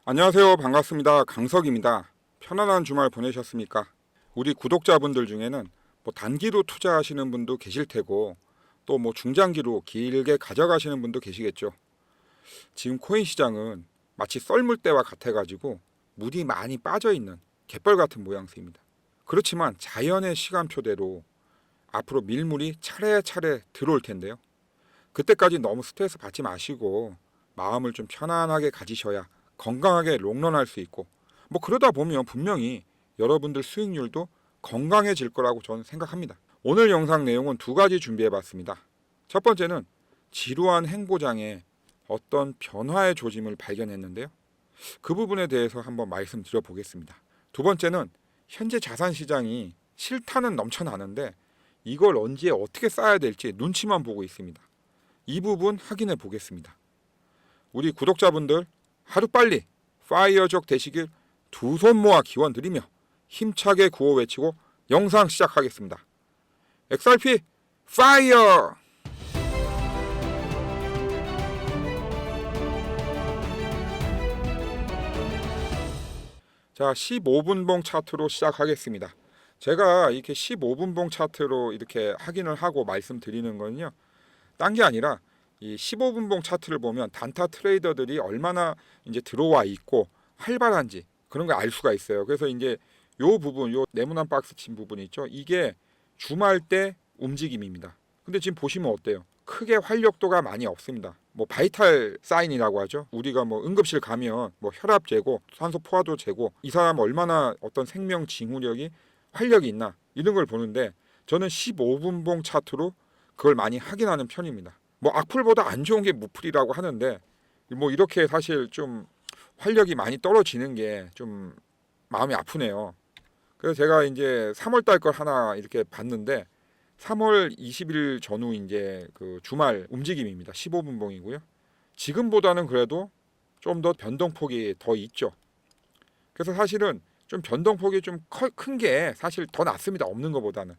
안녕하세요. 반갑습니다. 강석입니다. 편안한 주말 보내셨습니까? 우리 구독자분들 중에는 뭐 단기로 투자하시는 분도 계실 테고 또 뭐 중장기로 길게 가져가시는 분도 계시겠죠. 지금 코인 시장은 마치 썰물 때와 같아가지고 물이 많이 빠져 있는 갯벌 같은 모양새입니다. 그렇지만 자연의 시간표대로 앞으로 밀물이 차례차례 들어올 텐데요. 그때까지 너무 스트레스 받지 마시고 마음을 좀 편안하게 가지셔야 건강하게 롱런할 수 있고, 뭐 그러다 보면 분명히 여러분들 수익률도 건강해질 거라고 저는 생각합니다. 오늘 영상 내용은 두 가지 준비해 봤습니다. 첫 번째는 지루한 행보장에 어떤 변화의 조짐을 발견했는데요. 그 부분에 대해서 한번 말씀드려 보겠습니다. 두 번째는 현재 자산 시장이 실타는 넘쳐나는데 이걸 언제 어떻게 쌓아야 될지 눈치만 보고 있습니다. 이 부분 확인해 보겠습니다. 우리 구독자분들 하루빨리 파이어족 되시길 두 손 모아 기원드리며 힘차게 구호 외치고 영상 시작하겠습니다. XRP 파이어! 자, 15분봉 차트로 시작하겠습니다. 제가 이렇게 15분봉 차트로 이렇게 확인을 하고 말씀드리는 건요, 딴 게 아니라 이 15분봉 차트를 보면 단타 트레이더들이 얼마나 이제 들어와 있고 활발한지 그런 걸 알 수가 있어요. 그래서 이제 요 부분, 요 네모난 박스 친 부분 있죠. 이게 주말 때 움직임입니다. 근데 지금 보시면 어때요? 크게 활력도가 많이 없습니다. 뭐 바이탈 사인이라고 하죠. 우리가 뭐 응급실 가면 뭐 혈압 재고, 산소 포화도 재고, 이 사람 얼마나 어떤 생명 징후력이 활력이 있나 이런 걸 보는데 저는 15분봉 차트로 그걸 많이 확인하는 편입니다. 뭐 악플보다 안 좋은 게 무플이라고 하는데 뭐 이렇게 사실 좀 활력이 많이 떨어지는 게 좀 마음이 아프네요. 그래서 제가 이제 3월 달 걸 하나 이렇게 봤는데 3월 20일 전후 이제 그 주말 움직임입니다. 15분봉이고요. 지금보다는 그래도 좀 더 변동폭이 더 있죠. 그래서 사실은 좀 변동폭이 좀 큰 게 사실 더 낫습니다. 없는 것보다는.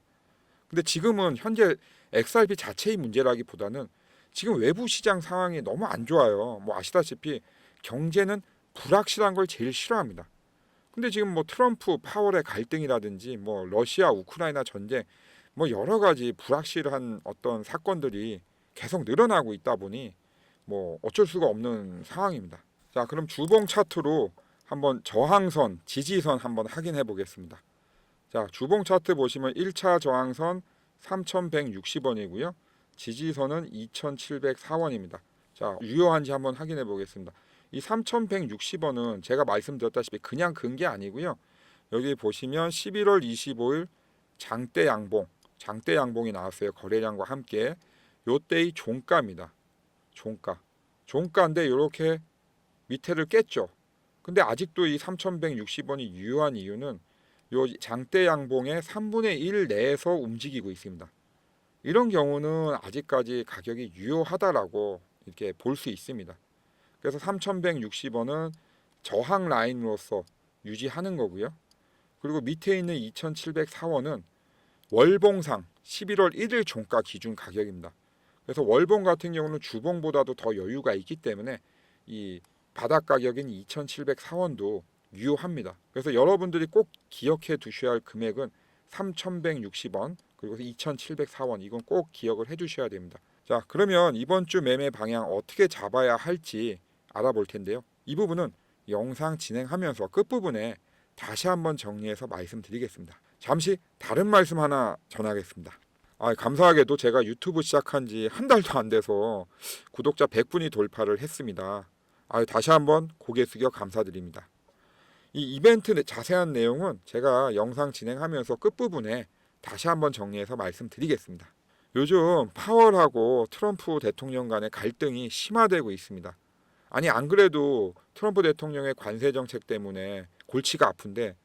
근데 지금은 현재 XRP 자체의 문제라기보다는 지금 외부 시장 상황이 너무 안 좋아요. 뭐 아시다시피 경제는 불확실한 걸 제일 싫어합니다. 근데 지금 뭐 트럼프 파월의 갈등이라든지 뭐 러시아 우크라이나 전쟁 뭐 여러 가지 불확실한 어떤 사건들이 계속 늘어나고 있다 보니 뭐 어쩔 수가 없는 상황입니다. 자, 그럼 주봉 차트로 한번 저항선, 지지선 한번 확인해 보겠습니다. 자, 주봉 차트 보시면 1차 저항선 3,160원이고요. 지지선은 2,704원입니다. 자, 유효한지 한번 확인해 보겠습니다. 이 3,160원은 제가 말씀드렸다시피 그냥 근 게 아니고요. 여기 보시면 11월 25일 장대 양봉, 장대 양봉이 나왔어요. 거래량과 함께. 요때의 종가입니다. 종가. 종가인데 이렇게 밑에를 깼죠. 근데 아직도 이 3,160원이 유효한 이유는 요 장대 양봉의 3분의 1 내에서 움직이고 있습니다. 이런 경우는 아직까지 가격이 유효하다라고 이렇게 볼 수 있습니다. 그래서 3,160원은 저항 라인으로서 유지하는 거고요. 그리고 밑에 있는 2,704원은 월봉상 11월 1일 종가 기준 가격입니다. 그래서 월봉 같은 경우는 주봉보다도 더 여유가 있기 때문에 이 바닥 가격인 2,704원도 유효합니다. 그래서 여러분들이 꼭 기억해 두셔야 할 금액은 3,160원 그리고 2,704원 이건 꼭 기억을 해 두셔야 됩니다. 자, 그러면 이번 주 매매 방향 어떻게 잡아야 할지 알아볼 텐데요. 이 부분은 영상 진행하면서 끝부분에 다시 한번 정리해서 말씀드리겠습니다. 잠시 다른 말씀 하나 전하겠습니다. 감사하게도 제가 유튜브 시작한 지 한 달도 안 돼서 구독자 100분이 돌파를 했습니다. 다시 한번 고개 숙여 감사드립니다. 이 이벤트 자세한 내용은 제가 영상 진행하면서 끝부분에 다시 한번 정리해서 말씀드리겠습니다. 요즘 파월하고 트럼프 대통령 간의 갈등이 심화되고 있습니다. 안 그래도 트럼프 대통령의 관세 정책 때문에 골치가 아픈데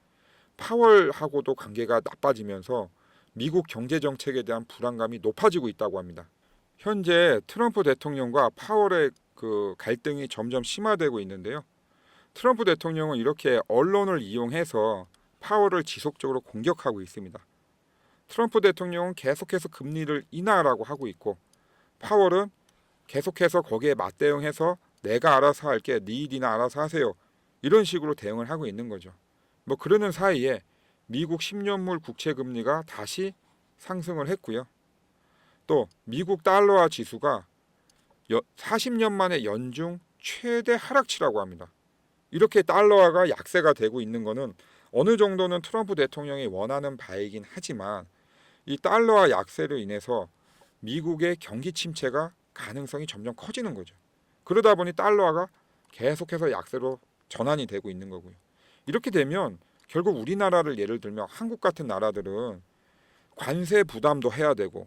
파월하고도 관계가 나빠지면서 미국 경제 정책에 대한 불안감이 높아지고 있다고 합니다. 현재 트럼프 대통령과 파월의 그 갈등이 점점 심화되고 있는데요. 트럼프 대통령은 이렇게 언론을 이용해서 파월을 지속적으로 공격하고 있습니다. 트럼프 대통령은 계속해서 금리를 인하하라고 하고 있고 파월은 계속해서 거기에 맞대응해서 내가 알아서 할게, 네 일이나 알아서 하세요. 이런 식으로 대응을 하고 있는 거죠. 뭐 그러는 사이에 미국 10년물 국채 금리가 다시 상승을 했고요. 또 미국 달러화 지수가 40년 만에 연중 최대 하락치라고 합니다. 이렇게 달러화가 약세가 되고 있는 것은 어느 정도는 트럼프 대통령이 원하는 바이긴 하지만 이 달러화 약세로 인해서 미국의 경기 침체가 가능성이 점점 커지는 거죠. 그러다 보니 달러화가 계속해서 약세로 전환이 되고 있는 거고요. 이렇게 되면 결국 우리나라를 예를 들면 한국 같은 나라들은 관세 부담도 해야 되고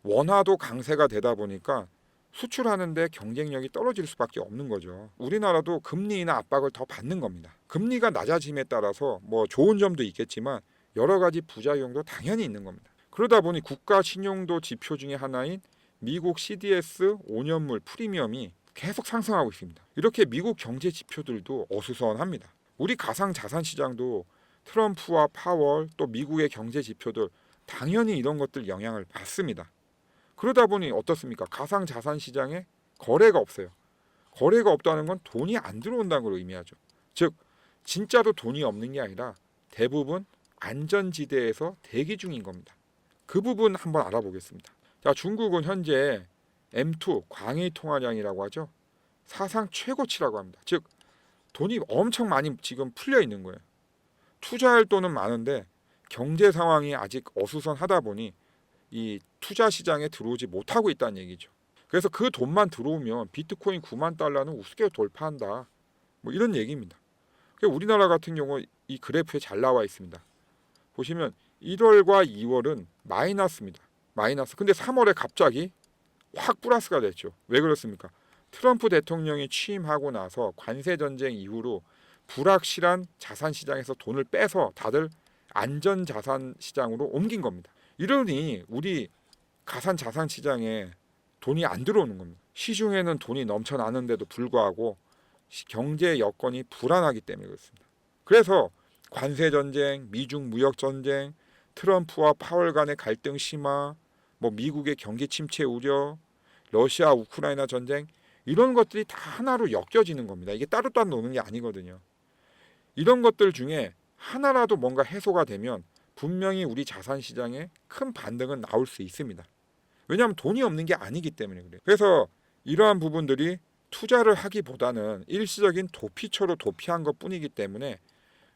원화도 강세가 되다 보니까 수출하는데 경쟁력이 떨어질 수밖에 없는 거죠. 우리나라도 금리 인하 압박을 더 받는 겁니다. 금리가 낮아짐에 따라서 뭐 좋은 점도 있겠지만 여러 가지 부작용도 당연히 있는 겁니다. 그러다 보니 국가 신용도 지표 중에 하나인 미국 CDS 5년물 프리미엄이 계속 상승하고 있습니다. 이렇게 미국 경제 지표들도 어수선합니다. 우리 가상 자산 시장도 트럼프와 파월 또 미국의 경제 지표들 당연히 이런 것들 영향을 받습니다. 그러다 보니 어떻습니까? 가상 자산 시장에 거래가 없어요. 거래가 없다는 건 돈이 안 들어온다는 걸 의미하죠. 즉 진짜로 돈이 없는 게 아니라 대부분 안전지대에서 대기 중인 겁니다. 그 부분 한번 알아보겠습니다. 자, 중국은 현재 M2 광의 통화량이라고 하죠. 사상 최고치라고 합니다. 즉 돈이 엄청 많이 지금 풀려 있는 거예요. 투자할 돈은 많은데 경제 상황이 아직 어수선하다 보니 이 투자 시장에 들어오지 못하고 있다는 얘기죠. 그래서 그 돈만 들어오면 비트코인 9만 달러는 우습게 돌파한다. 뭐 이런 얘기입니다. 우리나라 같은 경우 이 그래프에 잘 나와 있습니다. 보시면 1월과 2월은 마이너스입니다. 마이너스. 근데 3월에 갑자기 확 플러스가 됐죠. 왜 그렇습니까? 트럼프 대통령이 취임하고 나서 관세 전쟁 이후로 불확실한 자산 시장에서 돈을 빼서 다들 안전 자산 시장으로 옮긴 겁니다. 이러니 우리 가상 자산 시장에 돈이 안 들어오는 겁니다. 시중에는 돈이 넘쳐나는데도 불구하고 경제 여건이 불안하기 때문에 그렇습니다. 그래서 관세 전쟁, 미중 무역 전쟁, 트럼프와 파월 간의 갈등 심화, 뭐 미국의 경기 침체 우려, 러시아 우크라이나 전쟁 이런 것들이 다 하나로 엮여지는 겁니다. 이게 따로따로 노는 게 아니거든요. 이런 것들 중에 하나라도 뭔가 해소가 되면 분명히 우리 자산 시장에 큰 반등은 나올 수 있습니다. 왜냐하면 돈이 없는 게 아니기 때문에 그래요. 그래서 이러한 부분들이 투자를 하기보다는 일시적인 도피처로 도피한 것뿐이기 때문에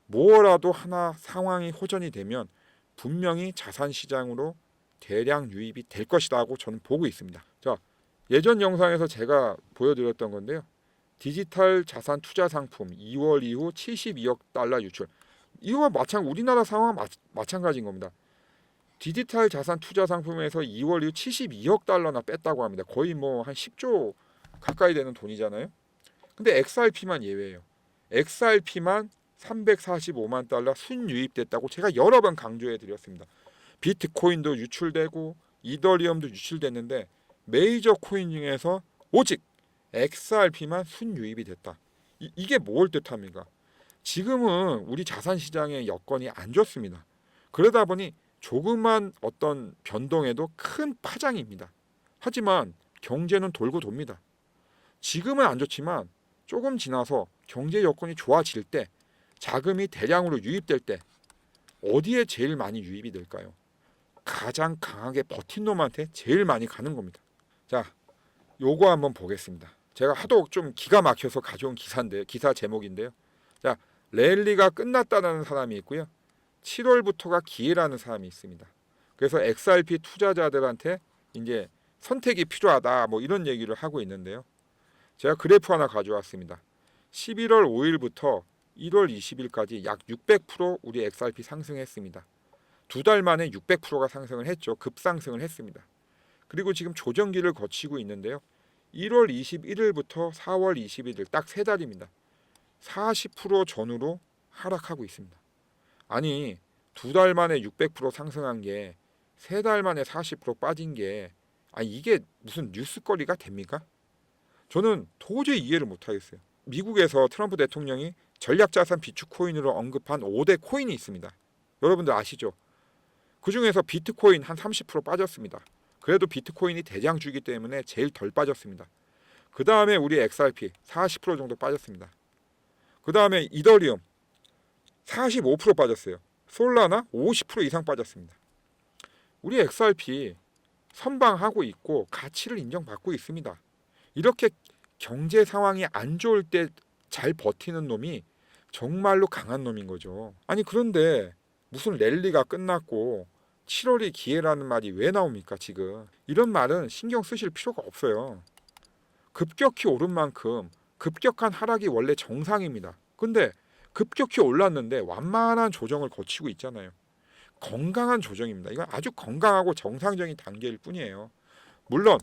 뭐라도 하나 상황이 호전이 되면 분명히 자산 시장으로 대량 유입이 될 것이라고 저는 보고 있습니다. 자, 예전 영상에서 제가 보여드렸던 건데요. 디지털 자산 투자 상품 2월 이후 72억 달러 유출. 이와 우리나라 상황은 마찬가지인 겁니다. 디지털 자산 투자 상품에서 2월 이후 72억 달러나 뺐다고 합니다. 거의 뭐 한 10조 가까이 되는 돈이잖아요. 근데 XRP만 예외예요. XRP만 345만 달러 순유입됐다고 제가 여러 번 강조해 드렸습니다. 비트코인도 유출되고 이더리움도 유출됐는데 메이저 코인 중에서 오직 XRP만 순유입이 됐다. 이게 뭘 뜻합니까? 지금은 우리 자산 시장의 여건이 안 좋습니다. 그러다 보니 조그만 어떤 변동에도 큰 파장입니다. 하지만 경제는 돌고 돕니다. 지금은 안 좋지만 조금 지나서 경제 여건이 좋아질 때 자금이 대량으로 유입될 때 어디에 제일 많이 유입이 될까요? 가장 강하게 버틴 놈한테 제일 많이 가는 겁니다. 자, 요거 한번 보겠습니다. 제가 하도 좀 기가 막혀서 가져온 기사 제목인데요. 자, 랠리가 끝났다는 사람이 있고요. 7월부터가 기회라는 사람이 있습니다. 그래서 XRP 투자자들한테 이제 선택이 필요하다 뭐 이런 얘기를 하고 있는데요. 제가 그래프 하나 가져왔습니다. 11월 5일부터 1월 20일까지 약 600% 우리 XRP 상승했습니다. 두 달 만에 600%가 상승을 했죠. 급상승을 했습니다. 그리고 지금 조정기를 거치고 있는데요. 1월 21일부터 4월 21일 딱 세 달입니다. 40% 전후로 하락하고 있습니다. 아니 두 달 만에 600% 상승한 게 세 달 만에 40% 빠진 게 이게 무슨 뉴스거리가 됩니까? 저는 도저히 이해를 못하겠어요. 미국에서 트럼프 대통령이 전략자산 비축코인으로 언급한 5대 코인이 있습니다. 여러분들 아시죠? 그 중에서 비트코인 한 30% 빠졌습니다. 그래도 비트코인이 대장주이기 때문에 제일 덜 빠졌습니다. 그 다음에 우리 XRP 40% 정도 빠졌습니다. 그 다음에 이더리움 45% 빠졌어요. 솔라나 50% 이상 빠졌습니다. 우리 XRP 선방하고 있고 가치를 인정받고 있습니다. 이렇게 경제 상황이 안 좋을 때 잘 버티는 놈이 정말로 강한 놈인 거죠. 아니 그런데 무슨 랠리가 끝났고 7월이 기회라는 말이 왜 나옵니까 지금? 이런 말은 신경 쓰실 필요가 없어요. 급격히 오른 만큼 급격한 하락이 원래 정상입니다. 근데 급격히 올랐는데 완만한 조정을 거치고 있잖아요. 건강한 조정입니다. 이건 아주 건강하고 정상적인 단계일 뿐이에요. 물론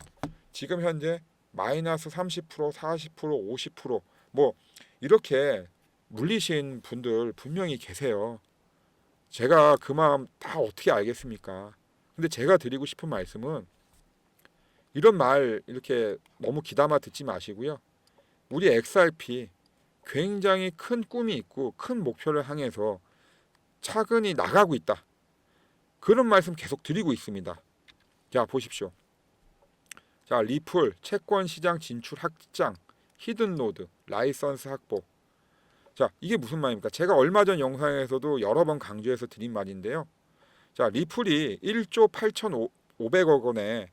지금 현재 마이너스 30%, 40%, 50%뭐 이렇게 물리신 분들 분명히 계세요. 제가 그 마음 다 어떻게 알겠습니까? 근데 제가 드리고 싶은 말씀은 이런 말 이렇게 너무 귀담아 듣지 마시고요. 우리 XRP 굉장히 큰 꿈이 있고 큰 목표를 향해서 차근히 나가고 있다. 그런 말씀 계속 드리고 있습니다. 자, 보십시오. 자, 리플, 채권 시장 진출 확장, 히든로드, 라이선스 확보. 자, 이게 무슨 말입니까? 제가 얼마 전 영상에서도 여러 번 강조해서 드린 말인데요. 자, 리플이 1조 8,500억 원에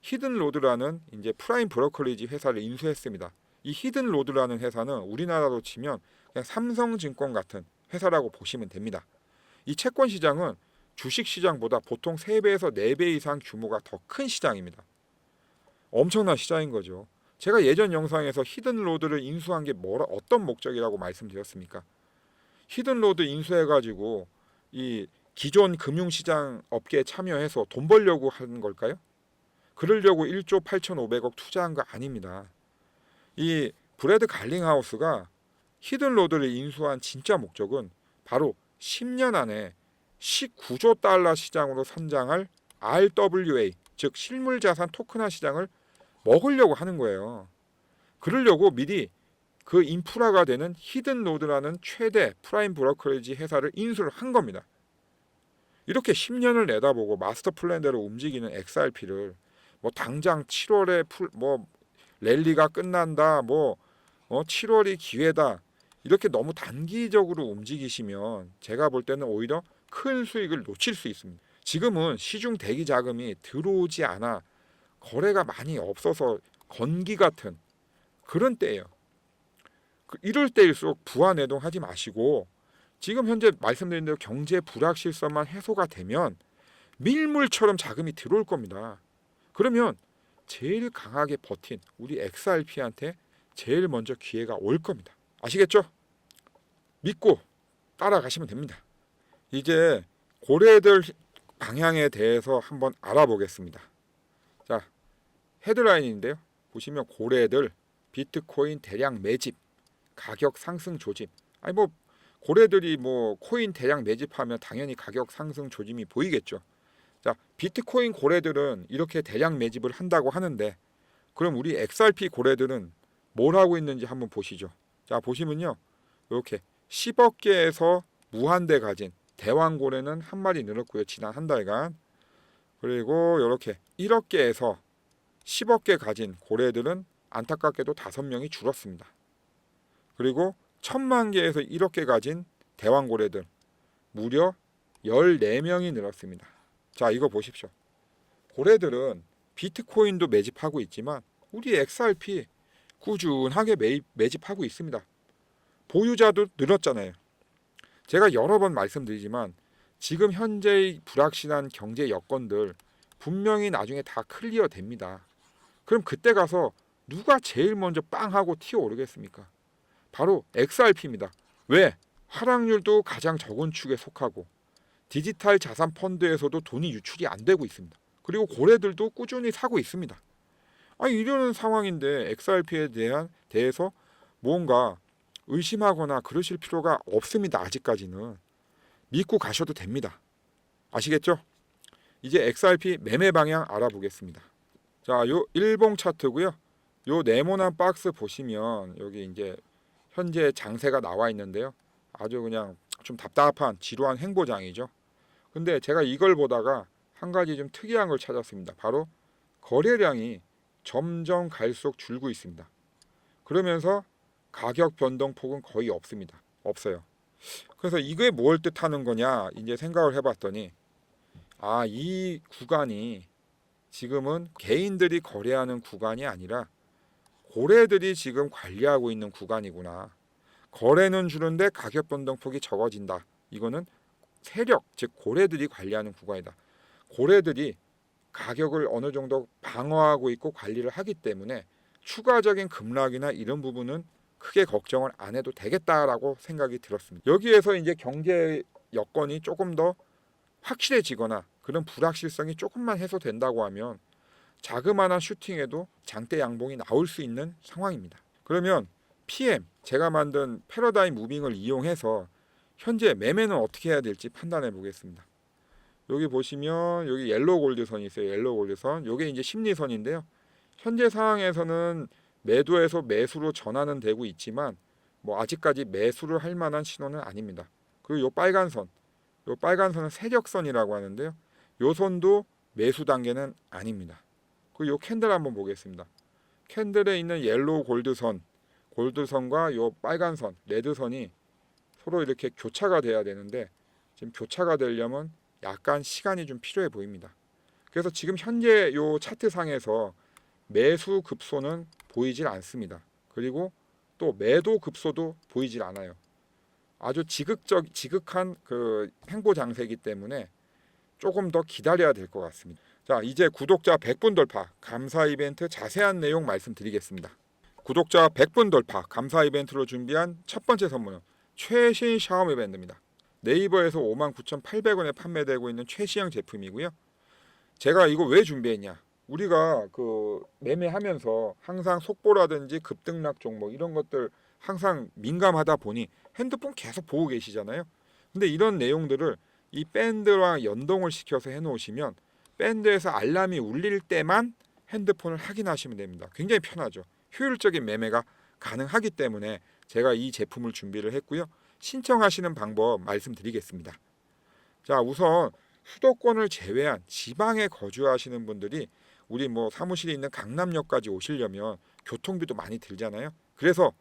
히든로드라는 이제 프라임 브로커리지 회사를 인수했습니다. 이 히든로드라는 회사는 우리나라로 치면 그냥 삼성증권 같은 회사라고 보시면 됩니다. 이 채권 시장은 주식 시장보다 보통 3배에서 4배 이상 규모가 더 큰 시장입니다. 엄청난 시장인 거죠. 제가 예전 영상에서 히든로드를 인수한 게 어떤 목적이라고 말씀드렸습니까? 히든로드 인수해가지고 이 기존 금융시장 업계에 참여해서 돈 벌려고 하는 걸까요? 그러려고 1조 8,500억 투자한 거 아닙니다. 이 브래드 갈링하우스가 히든로드를 인수한 진짜 목적은 바로 10년 안에 19조 달러 시장으로 선장할 RWA, 즉 실물자산 토큰화 시장을 먹으려고 하는 거예요. 그러려고 미리 그 인프라가 되는 히든로드라는 최대 프라임 브로커리지 회사를 인수를 한 겁니다. 이렇게 10년을 내다보고 마스터 플랜대로 움직이는 XRP를 뭐 당장 7월에 뭐 랠리가 끝난다, 7월이 기회다, 이렇게 너무 단기적으로 움직이시면 제가 볼 때는 오히려 큰 수익을 놓칠 수 있습니다. 지금은 시중 대기 자금이 들어오지 않아 거래가 많이 없어서 건기 같은 그런 때예요. 이럴 때일수록 부안해동하지 마시고 지금 현재 말씀드린 대로 경제 불확실성만 해소가 되면 밀물처럼 자금이 들어올 겁니다. 그러면 제일 강하게 버틴 우리 XRP한테 제일 먼저 기회가 올 겁니다. 아시겠죠? 믿고 따라가시면 됩니다. 이제 고래들 방향에 대해서 한번 알아보겠습니다. 자, 헤드라인인데요. 보시면 고래들 비트코인 대량 매집, 가격 상승 조짐. 아니 뭐 고래들이 뭐 코인 대량 매집하면 당연히 가격 상승 조짐이 보이겠죠. 자, 비트코인 고래들은 이렇게 대량 매집을 한다고 하는데 그럼 우리 XRP 고래들은 뭘 하고 있는지 한번 보시죠. 자, 보시면요. 이렇게 10억 개에서 무한대 가진 대왕 고래는 한 마리 늘었고요. 지난 한 달간. 그리고 이렇게 1억 개에서 10억 개 가진 고래들은 안타깝게도 5명이 줄었습니다. 그리고 1000만 개에서 1억 개 가진 대왕 고래들 무려 14명이 늘었습니다. 자, 이거 보십시오. 고래들은 비트코인도 매집하고 있지만 우리 XRP 꾸준하게 매집하고 있습니다. 보유자도 늘었잖아요. 제가 여러 번 말씀드리지만 지금 현재의 불확실한 경제 여건들 분명히 나중에 다 클리어 됩니다. 그럼 그때 가서 누가 제일 먼저 빵 하고 튀어오르겠습니까? 바로 XRP입니다. 왜? 하락률도 가장 적은 축에 속하고 디지털 자산 펀드에서도 돈이 유출이 안 되고 있습니다. 그리고 고래들도 꾸준히 사고 있습니다. 이러는 상황인데 XRP에 대해서 뭔가 의심하거나 그러실 필요가 없습니다. 아직까지는. 믿고 가셔도 됩니다. 아시겠죠? 이제 XRP 매매 방향 알아보겠습니다. 자, 요 일봉 차트고요. 요 네모난 박스 보시면 여기 이제 현재 장세가 나와 있는데요. 아주 그냥 좀 답답한 지루한 행보장이죠. 근데 제가 이걸 보다가 한 가지 좀 특이한 걸 찾았습니다. 바로 거래량이 점점 갈수록 줄고 있습니다. 그러면서 가격 변동폭은 거의 없습니다. 없어요. 그래서 이게 뭘 뜻하는 거냐 이제 생각을 해봤더니 이 구간이 지금은 개인들이 거래하는 구간이 아니라 고래들이 지금 관리하고 있는 구간이구나. 거래는 주는데 가격 변동폭이 적어진다. 이거는 세력, 즉 고래들이 관리하는 구간이다. 고래들이 가격을 어느 정도 방어하고 있고 관리를 하기 때문에 추가적인 급락이나 이런 부분은 크게 걱정을 안 해도 되겠다라고 생각이 들었습니다. 여기에서 이제 경제 여건이 조금 더 확실해지거나 그런 불확실성이 조금만 해소된다고 하면 자그마한 슈팅에도 장대 양봉이 나올 수 있는 상황입니다. 그러면 PM, 제가 만든 패러다임 무빙을 이용해서 현재 매매는 어떻게 해야 될지 판단해 보겠습니다. 여기 보시면 여기 옐로우 골드선이 있어요. 옐로우 골드선. 이게 이제 심리선인데요. 현재 상황에서는 매도에서 매수로 전환은 되고 있지만 뭐 아직까지 매수를 할 만한 신호는 아닙니다. 그리고 요 빨간 선, 요 빨간 선은 세력선이라고 하는데요. 요 선도 매수 단계는 아닙니다. 그리고 요 캔들 한번 보겠습니다. 캔들에 있는 옐로우 골드선, 골드선과 요 빨간 선, 레드선이 서로 이렇게 교차가 돼야 되는데 지금 교차가 되려면 약간 시간이 좀 필요해 보입니다. 그래서 지금 현재 요 차트상에서 매수 급소는 보이질 않습니다. 그리고 또 매도 급소도 보이질 않아요. 아주 지극한 그 횡보 장세이기 때문에 조금 더 기다려야 될 것 같습니다. 자, 이제 구독자 100분 돌파 감사 이벤트 자세한 내용 말씀드리겠습니다. 구독자 100분 돌파 감사 이벤트로 준비한 첫 번째 선물은 최신 샤오미 밴드입니다. 네이버에서 59,800원에 판매되고 있는 최신형 제품이고요. 제가 이거 왜 준비했냐? 우리가 그 매매하면서 항상 속보라든지 급등락 종목 이런 것들 항상 민감하다 보니 핸드폰 계속 보고 계시잖아요. 근데 이런 내용들을 이 밴드랑 연동을 시켜서 해놓으시면 밴드에서 알람이 울릴 때만 핸드폰을 확인하시면 됩니다. 굉장히 편하죠. 효율적인 매매가 가능하기 때문에 제가 이 제품을 준비를 했고요. 신청하시는 방법 말씀드리겠습니다. 자, 우선 수도권을 제외한 지방에 거주하시는 분들이 우리 뭐 사무실에 있는 강남역까지 오시려면 교통비도 많이 들잖아요. 그래서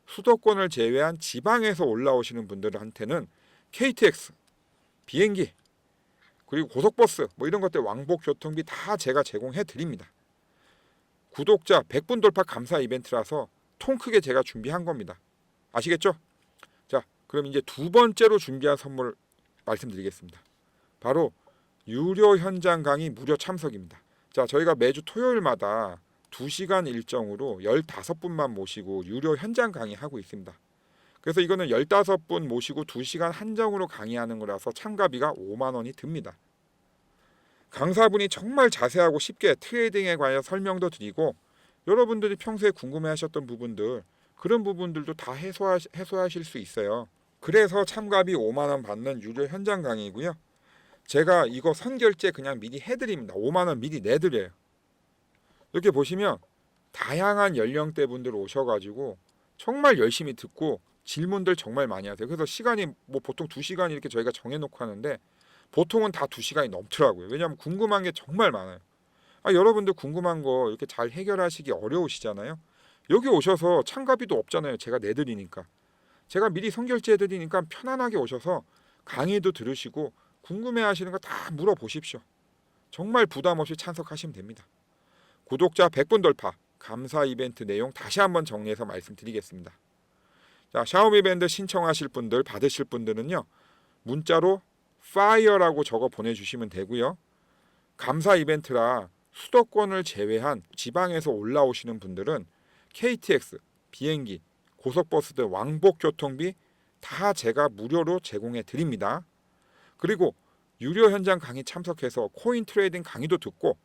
수도권을 제외한 지방에서 올라오시는 분들한테는 KTX, 비행기, 그리고 고속버스 뭐 이런 것들 왕복 교통비 다 제가 제공해 드립니다. 구독자 100분 돌파 감사 이벤트라서 통 크게 제가 준비한 겁니다. 아시겠죠? 자, 그럼 이제 두 번째로 준비한 선물 말씀드리겠습니다. 바로 유료 현장 강의 무료 참석입니다. 자, 저희가 매주 토요일마다 2시간 일정으로 15분만 모시고 유료 현장 강의하고 있습니다. 그래서 이거는 15분 모시고 2시간 한정으로 강의하는 거라서 참가비가 5만 원이 듭니다. 강사분이 정말 자세하고 쉽게 트레이딩에 관한 설명도 드리고 여러분들이 평소에 궁금해하셨던 부분들 그런 부분들도 다 해소하실 수 있어요. 그래서 참가비 5만 원 받는 유료 현장 강의고요. 제가 이거 선결제 그냥 미리 해드립니다. 5만 원 미리 내드려요. 이렇게 보시면 다양한 연령대 분들 오셔가지고 정말 열심히 듣고 질문들 정말 많이 하세요. 그래서 시간이 뭐 보통 2시간 이렇게 저희가 정해놓고 하는데 보통은 다 2시간이 넘더라고요. 왜냐하면 궁금한 게 정말 많아요. 여러분들 궁금한 거 이렇게 잘 해결하시기 어려우시잖아요. 여기 오셔서 참가비도 없잖아요. 제가 내드리니까. 제가 미리 선결제 해드리니까 편안하게 오셔서 강의도 들으시고 궁금해하시는 거 다 물어보십시오. 정말 부담 없이 참석하시면 됩니다. 구독자 100분 돌파 감사 이벤트 내용 다시 한번 정리해서 말씀드리겠습니다. 자, 샤오미 밴드 신청하실 분들 받으실 분들은요. 문자로 FIRE라고 적어 보내주시면 되고요. 감사 이벤트라 수도권을 제외한 지방에서 올라오시는 분들은 KTX, 비행기, 고속버스 등 왕복 교통비 다 제가 무료로 제공해 드립니다. 그리고 유료 현장 강의 참석해서 코인 트레이딩 강의도 듣고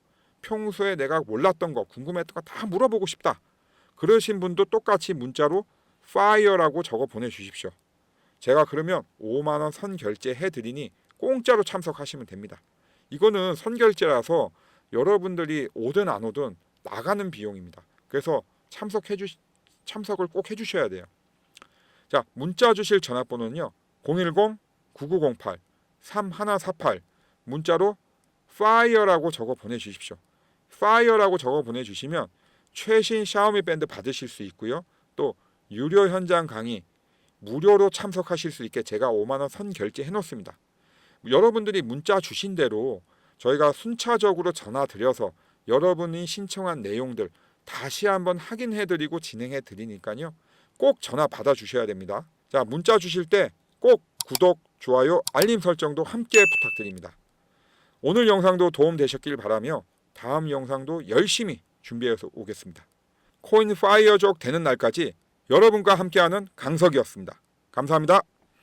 평소에 내가 몰랐던 거 궁금했던 거 다 물어보고 싶다. 그러신 분도 똑같이 문자로 FIRE라고 적어 보내주십시오. 제가 그러면 5만 원 선결제 해드리니 공짜로 참석하시면 됩니다. 이거는 선결제라서 여러분들이 오든 안 오든 나가는 비용입니다. 그래서 참석을 꼭 해주셔야 돼요. 자, 문자 주실 전화번호는요. 010-9908-3148 문자로 FIRE라고 적어 보내주십시오. FIRE라고 적어 보내주시면 최신 샤오미 밴드 받으실 수 있고요. 또 유료 현장 강의 무료로 참석하실 수 있게 제가 5만 원 선결제해 놓습니다. 여러분들이 문자 주신 대로 저희가 순차적으로 전화 드려서 여러분이 신청한 내용들 다시 한번 확인해 드리고 진행해 드리니까요. 꼭 전화 받아 주셔야 됩니다. 자, 문자 주실 때 꼭 구독, 좋아요, 알림 설정도 함께 부탁드립니다. 오늘 영상도 도움 되셨길 바라며 다음 영상도 열심히 준비해서 오겠습니다. 코인 파이어족 되는 날까지 여러분과 함께하는 강석이었습니다. 감사합니다.